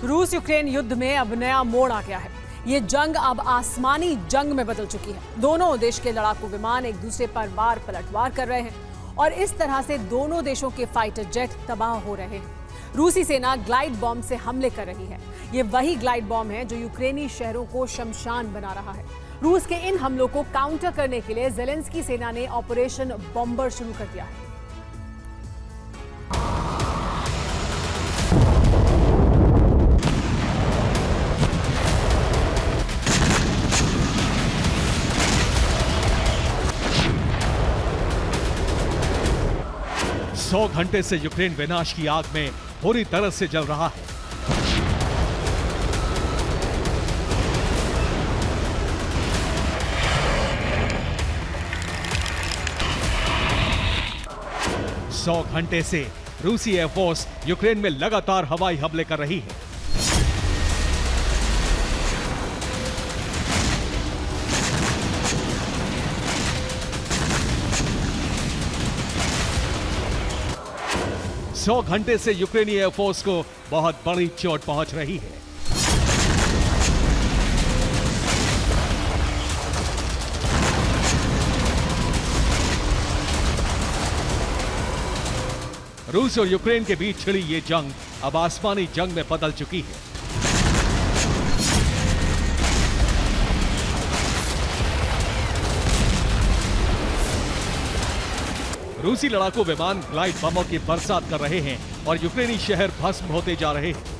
रूस यूक्रेन युद्ध में अब नया मोड़ आ गया है। ये जंग अब आसमानी जंग में बदल चुकी है। दोनों देश के लड़ाकू विमान एक दूसरे पर वार पलटवार कर रहे हैं और इस तरह से दोनों देशों के फाइटर जेट तबाह हो रहे हैं। रूसी सेना ग्लाइड बॉम्ब से हमले कर रही है। ये वही ग्लाइड बॉम्ब है जो यूक्रेनी शहरों को शमशान बना रहा है। रूस के इन हमलों को काउंटर करने के लिए ज़ेलेंस्की सेना ने ऑपरेशन बॉम्बर शुरू कर दिया है। सौ घंटे से यूक्रेन विनाश की आग में पूरी तरह से जल रहा है। सौ घंटे से रूसी एयरफोर्स यूक्रेन में लगातार हवाई हमले कर रही है। सौ घंटे से यूक्रेनी एयरफोर्स को बहुत बड़ी चोट पहुंच रही है। रूस और यूक्रेन के बीच छिड़ी ये जंग अब आसमानी जंग में बदल चुकी है। रूसी लड़ाकू विमान ग्लाइड बमों की बरसात कर रहे हैं और यूक्रेनी शहर भस्म होते जा रहे हैं।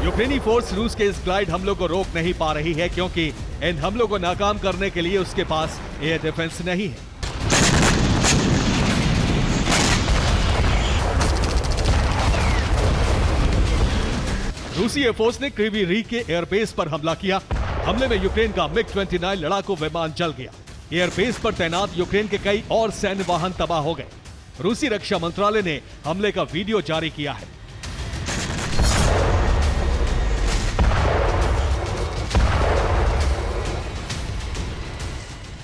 यूक्रेनी फोर्स रूस के इस ग्लाइड हमलों को रोक नहीं पा रही है क्योंकि इन हमलों को नाकाम करने के लिए उसके पास एयर डिफेंस नहीं है। रूसी एयरफोर्स ने क्रीवी रीग के एयरबेस पर हमला किया। हमले में यूक्रेन का MiG-29 लड़ाकू विमान जल गया। एयरबेस पर तैनात यूक्रेन के कई और सैन्य वाहन तबाह हो गए। रूसी रक्षा मंत्रालय ने हमले का वीडियो जारी किया है।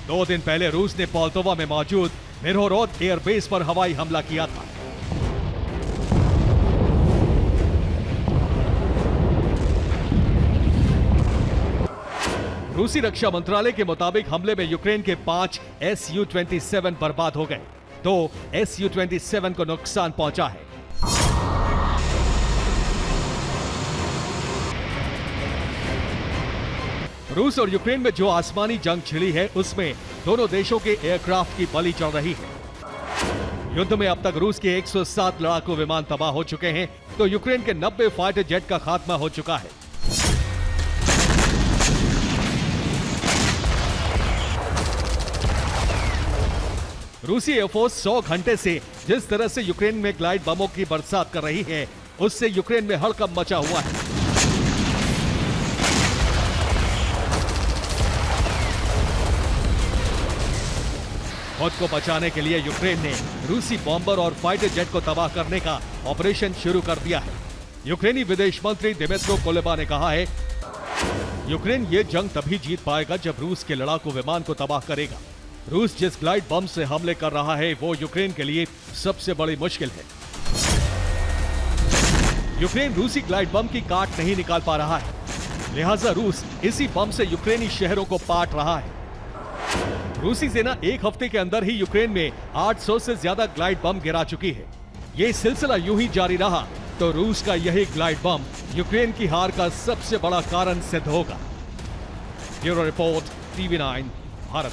दो दिन पहले रूस ने पोल्तोवा में मौजूद मिरहोरोद एयरबेस पर हवाई हमला किया था। रूसी रक्षा मंत्रालय के मुताबिक हमले में यूक्रेन के 5 Su-27 बर्बाद हो गए। 2 Su-27 को नुकसान पहुंचा है। रूस और यूक्रेन में जो आसमानी जंग छिड़ी है उसमें दोनों देशों के एयरक्राफ्ट की बलि चढ़ रही है। युद्ध में अब तक रूस के 107 लड़ाकू विमान तबाह हो चुके हैं तो यूक्रेन के 90 फाइटर जेट का खात्मा हो चुका है। रूसी एयरफोर्स 100 घंटे से जिस तरह से यूक्रेन में ग्लाइड बमों की बरसात कर रही है उससे यूक्रेन में हड़कंप मचा हुआ है। खुद को बचाने के लिए यूक्रेन ने रूसी बॉम्बर और फाइटर जेट को तबाह करने का ऑपरेशन शुरू कर दिया है। यूक्रेनी विदेश मंत्री दिमित्रो कुलेबा ने कहा है, यूक्रेन ये जंग तभी जीत पाएगा जब रूस के लड़ाकू विमान को तबाह करेगा। रूस जिस ग्लाइड बम से हमले कर रहा है वो यूक्रेन के लिए सबसे बड़ी मुश्किल है। यूक्रेन रूसी ग्लाइड बम की काट नहीं निकाल पा रहा है, लिहाजा रूस इसी बम से यूक्रेनी शहरों को पाट रहा है। रूसी सेना एक हफ्ते के अंदर ही यूक्रेन में 800 से ज्यादा ग्लाइड बम गिरा चुकी है। ये सिलसिला यूं ही जारी रहा तो रूस का यही ग्लाइड बम यूक्रेन की हार का सबसे बड़ा कारण सिद्ध होगा। Bureau report, TV9 Bharat.